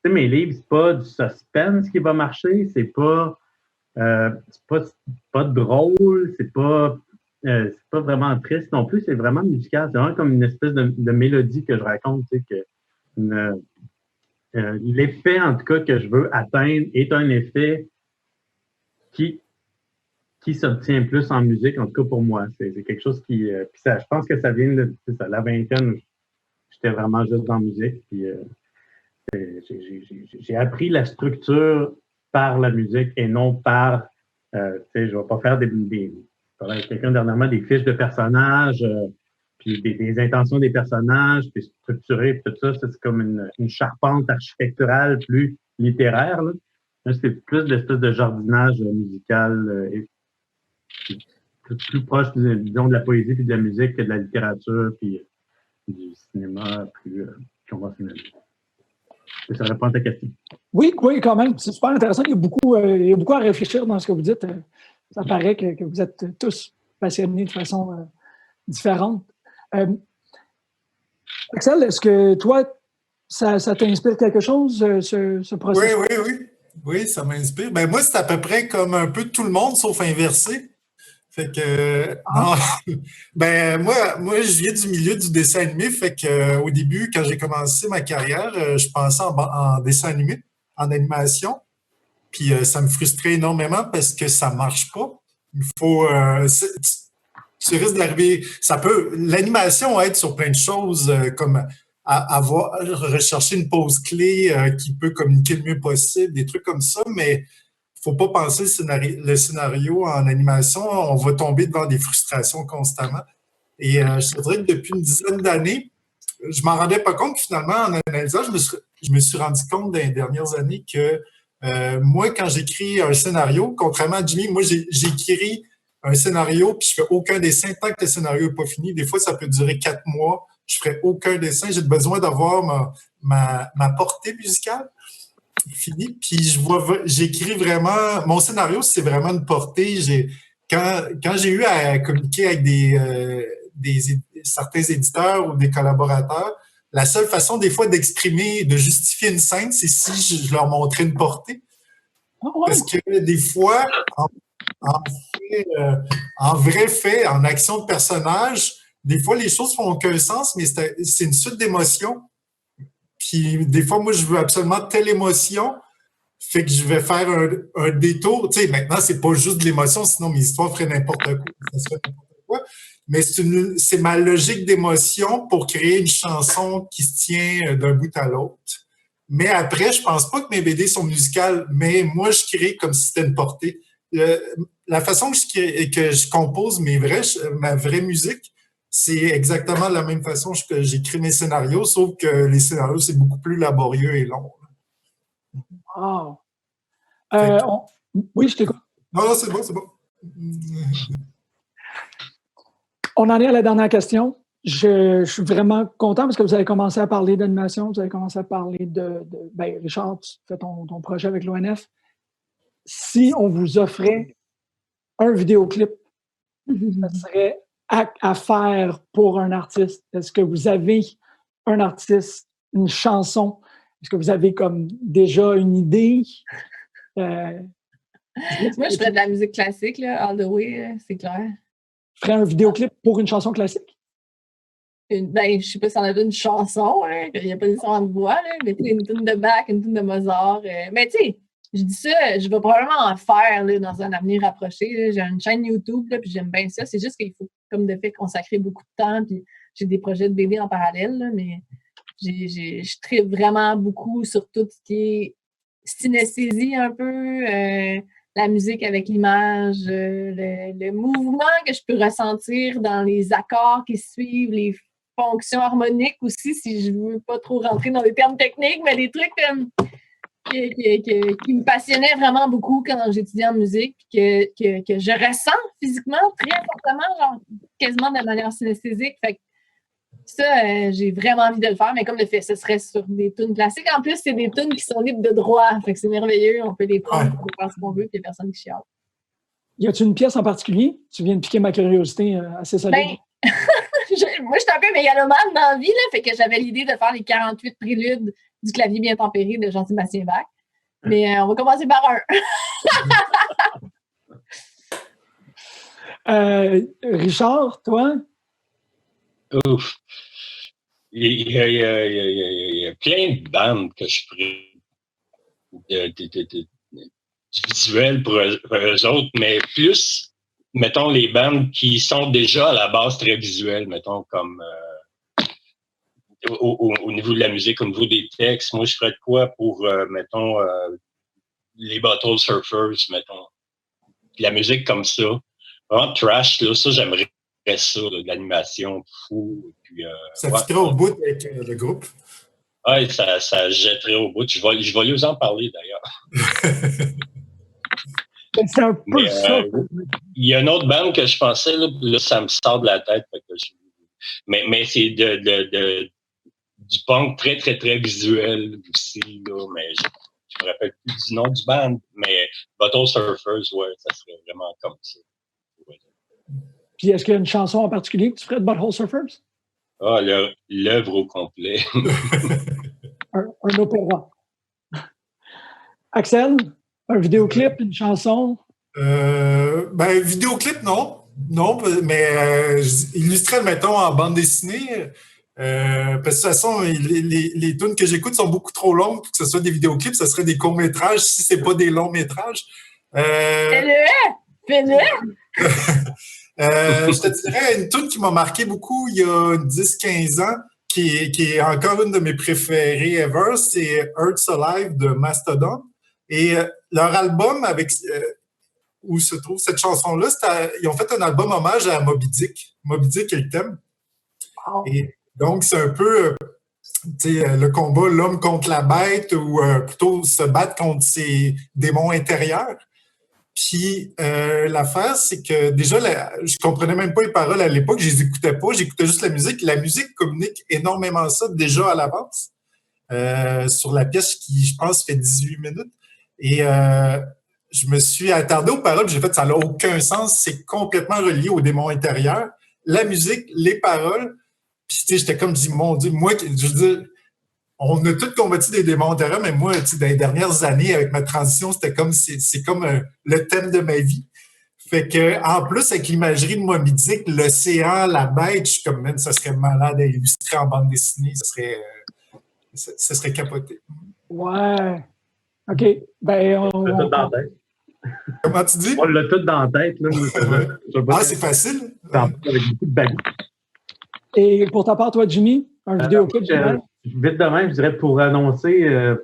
sais, mes livres, c'est pas du suspense qui va marcher, c'est pas drôle, c'est pas vraiment triste non plus, c'est vraiment musical. C'est vraiment comme une espèce de mélodie que je raconte, tu sais, que l'effet, en tout cas, que je veux atteindre est un effet qui s'obtient plus en musique, en tout cas pour moi. C'est quelque chose qui... puis ça, je pense que ça vient de la vingtaine, j'étais vraiment juste dans la musique. Puis j'ai appris la structure par la musique et non par... tu sais, je vais pas faire avec quelqu'un dernièrement, des fiches de personnages, puis des intentions des personnages, puis structurer, tout ça, c'est comme une charpente architecturale plus littéraire, là. C'est plus l'espèce de jardinage musical plus proche, disons, de la poésie puis de la musique que de la littérature puis du cinéma plus conventionnel. Ça répond à ta question. Oui, quand même. C'est super intéressant. Il y a beaucoup à réfléchir dans ce que vous dites. Ça paraît que vous êtes tous passionnés de façon différente. Axel, est-ce que toi, ça t'inspire quelque chose, ce processus? Oui. Oui, ça m'inspire. Ben moi, c'est à peu près comme un peu tout le monde, sauf inversé. Fait que non. Ben moi, je viens du milieu du dessin animé. Fait que au début, quand j'ai commencé ma carrière, je pensais en dessin animé, en animation. Puis ça me frustrait énormément parce que ça marche pas. Il faut tu risques d'arriver. L'animation aide sur plein de choses, comme rechercher une pause clé qui peut communiquer le mieux possible, des trucs comme ça, mais faut pas penser le scénario en animation. On va tomber devant des frustrations constamment. Et je te dirais que depuis une dizaine d'années, je m'en rendais pas compte. Finalement, en analysant, je me suis rendu compte dans les dernières années que moi, quand j'écris un scénario, contrairement à Jimmy, moi, j'écris un scénario puis je fais aucun dessin tant que le scénario n'est pas fini. Des fois, ça peut durer 4 mois. Je ferai aucun dessin. J'ai besoin d'avoir ma portée musicale fini. Puis j'écris vraiment. Mon scénario, c'est vraiment une portée. Quand j'ai eu à communiquer avec certains éditeurs ou des collaborateurs, la seule façon des fois d'exprimer, de justifier une scène, c'est si je leur montrais une portée. Parce que des fois, en vrai fait, en action de personnage, des fois les choses font aucun sens, mais c'est une suite d'émotions. Puis des fois, moi, je veux absolument telle émotion, fait que je vais faire un détour. Tu sais, maintenant, c'est pas juste de l'émotion, sinon mes histoires feraient n'importe quoi. Ça serait n'importe quoi. Mais c'est ma logique d'émotion pour créer une chanson qui se tient d'un bout à l'autre. Mais après, je pense pas que mes BD sont musicales, mais moi, je crée comme si c'était une portée. La façon que je compose ma vraie musique, c'est exactement de la même façon que j'écris mes scénarios, sauf que les scénarios, c'est beaucoup plus laborieux et long. Wow. Oui, je t'écoute. Non, c'est bon, c'est bon. On en est à la dernière question. Je suis vraiment content parce que vous avez commencé à parler d'animation, vous avez commencé à parler ben, Richard, tu fais ton projet avec l'ONF. Si on vous offrait un vidéoclip, ça serait à faire pour un artiste. Est-ce que vous avez un artiste, une chanson? Est-ce que vous avez comme déjà une idée? Moi, je ferais de la musique classique, là, all the way, c'est clair. Tu ferais un vidéoclip pour une chanson classique? Ben, je sais pas si on avait une chanson, hein, il n'y a pas nécessairement de voix, là, mais une tune de Bach, une tune de Mozart. Mais tu sais, je dis ça, je vais probablement en faire là, dans un avenir rapproché. Là. J'ai une chaîne YouTube, là, puis j'aime bien ça. C'est juste qu'il faut, comme de fait, consacrer beaucoup de temps, puis j'ai des projets de BD en parallèle, là, mais je tripe vraiment beaucoup sur tout ce qui est synesthésie un peu, la musique avec l'image, le mouvement que je peux ressentir dans les accords qui suivent, les fonctions harmoniques aussi, si je veux pas trop rentrer dans les termes techniques, mais des trucs qui me passionnaient vraiment beaucoup quand j'étudiais en musique, que je ressens physiquement très fortement, genre quasiment de manière synesthésique. Fait que ça, j'ai vraiment envie de le faire, mais comme le fait, ce serait sur des tunes classiques. En plus, c'est des tunes qui sont libres de droit. Fait que c'est merveilleux. On peut les prendre pour faire ce qu'on veut, puis il n'y a personne qui chiale. Y a-t-il une pièce en particulier? Tu viens de piquer ma curiosité assez solide. Ben, moi, je suis un peu mégalomane dans la vie, là, fait que j'avais l'idée de faire les 48 préludes du clavier bien tempéré de Jean-Sébastien Bach. Mais on va commencer par un. Richard, toi? Ouf. Il y a plein de bandes que je ferais du visuel pour eux autres, mais plus, mettons, les bandes qui sont déjà à la base très visuelles, mettons, comme au niveau de la musique, au niveau des textes. Moi, je ferais de quoi pour, mettons, les Bottle Surfers, mettons. La musique comme ça. Vraiment trash, là, ça, j'aimerais ça, là, de l'animation fou. Puis, ça fitterait au bout avec le groupe. Oui, ça jetterait au bout. Je vais lui en parler, d'ailleurs. C'est un peu ça. Il y a une autre bande que je pensais, là ça me sort de la tête. Mais c'est du punk très, très, très visuel aussi, là, mais je me rappelle plus du nom du band, mais Bottle Surfers, ouais, ça serait vraiment comme ça. Ouais. Puis est-ce qu'il y a une chanson en particulier que tu ferais de Butthole Surfers? Ah, l'œuvre au complet. un opéra. Axel, un vidéoclip, une chanson? Vidéoclip, non. Non, mais illustré, mettons, en bande dessinée. Parce que de toute façon, les tunes que j'écoute sont beaucoup trop longues pour que ce soit des vidéoclips, ce serait des courts-métrages si c'est pas des longs-métrages. Fais-le! Je te dirais une tune qui m'a marqué beaucoup il y a 10-15 ans, qui est encore une de mes préférées ever, c'est Earth's Alive de Mastodon. Et leur album où se trouve cette chanson-là, ils ont fait un album hommage à Moby Dick. Moby Dick est le thème. Oh. Et donc, c'est un peu le combat, l'homme contre la bête, ou plutôt se battre contre ses démons intérieurs. Puis l'affaire, c'est que déjà, je comprenais même pas les paroles à l'époque, je les écoutais pas, j'écoutais juste la musique. La musique communique énormément ça déjà à l'avance, sur la pièce qui, je pense, fait 18 minutes. Et je me suis attardé aux paroles, j'ai fait, ça n'a aucun sens, c'est complètement relié aux démons intérieurs. La musique, les paroles, puis j'étais comme, mon Dieu, moi, je veux dire, on a tous combattu des démons intérieurs, mais moi, dans les dernières années, avec ma transition, c'était comme, c'est comme le thème de ma vie. Fait que, en plus, avec l'imagerie de Moby Dick, l'océan, la bête, je suis comme, man, ça serait malade à illustrer en bande dessinée, ça serait capoté. Ouais. OK. Comment tu dis? On l'a tout dans la tête. Là. C'est facile. Avec beaucoup de bagou. Et pour ta part, toi, Jimmy, un vidéoclip? Vite de même, je dirais, pour annoncer la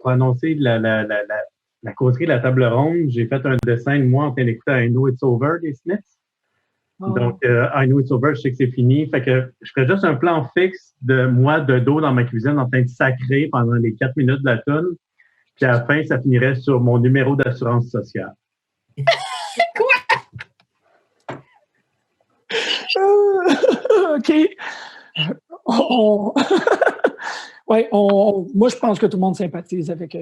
causerie de la table ronde, j'ai fait un dessin de moi en train d'écouter I Know It's Over des Smiths. Oh. Donc, I Know It's Over, je sais que c'est fini. Fait que je ferais juste un plan fixe de moi de dos dans ma cuisine en train de sacrer pendant les 4 minutes de la tune. Puis à la fin, ça finirait sur mon numéro d'assurance sociale. Quoi? OK. Moi, je pense que tout le monde sympathise avec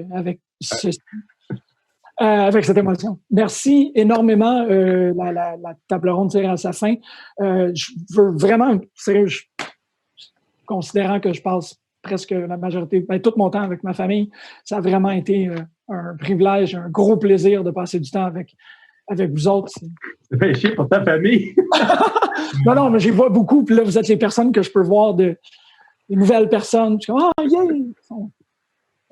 cette émotion. Merci énormément. La table ronde tire à sa fin. Je veux vraiment, sérieux, considérant que je passe presque la majorité, tout mon temps avec ma famille, ça a vraiment été un privilège, un gros plaisir de passer du temps avec vous autres. Ça fait chier pour ta famille. Non, mais j'y vois beaucoup. Puis là, vous êtes les personnes que je peux voir des nouvelles personnes. Je suis comme, yeah! Ils sont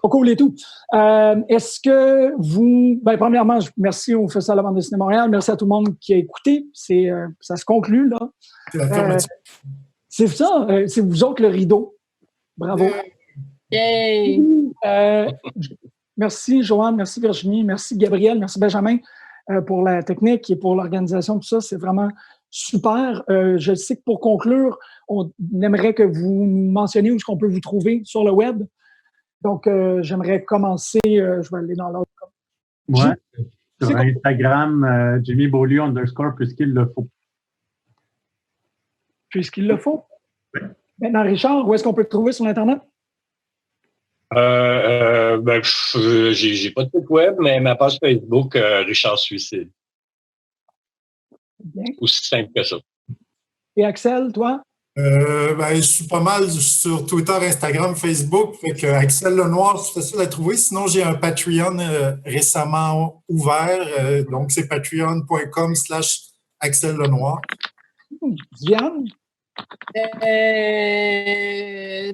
cool et tout. Est-ce que vous... premièrement, merci au Festival de la bande dessinée Montréal. Merci à tout le monde qui a écouté. Ça se conclut, là. C'est ça. C'est vous autres le rideau. Bravo. Yay! Merci, Joanne. Merci, Virginie. Merci, Gabriel. Merci, Benjamin, pour la technique et pour l'organisation. Tout ça, c'est vraiment super. Je sais que pour conclure, on aimerait que vous nous mentionniez où est-ce qu'on peut vous trouver sur le web. Donc, j'aimerais commencer. Je vais aller dans l'autre. Ouais. Sur Instagram, Jimmy Beaulieu _ puisqu'il le faut. Puisqu'il le faut. Oui. Maintenant, Richard, où est-ce qu'on peut te trouver sur Internet? J'ai pas de site web, mais ma page Facebook, Richard Suicide. Bien. Aussi simple que ça. Et Axel, toi? Je suis pas mal sur Twitter, Instagram, Facebook. Fait que Axel Lenoir, c'est facile à trouver. Sinon, j'ai un Patreon récemment ouvert. Donc, c'est patreon.com/Axel Lenoir. Diane?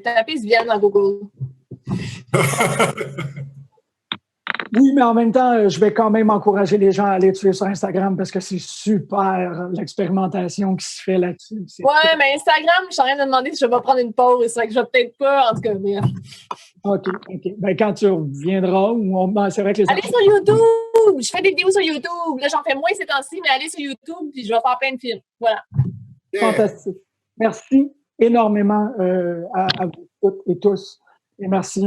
Tapez Viviane dans Google. Oui, mais en même temps, je vais quand même encourager les gens à aller te suivre sur Instagram parce que c'est super l'expérimentation qui se fait là-dessus. Ouais, mais Instagram, je suis en train de me demander si je vais prendre une pause. C'est vrai que je vais peut-être pas, en tout cas. Mais... OK. Quand tu reviendras, c'est vrai que les allez sur YouTube! Je fais des vidéos sur YouTube. Là, j'en fais moins ces temps-ci, mais allez sur YouTube puis je vais faire plein de films. Voilà. Fantastique. Merci énormément à vous toutes et tous. Et merci.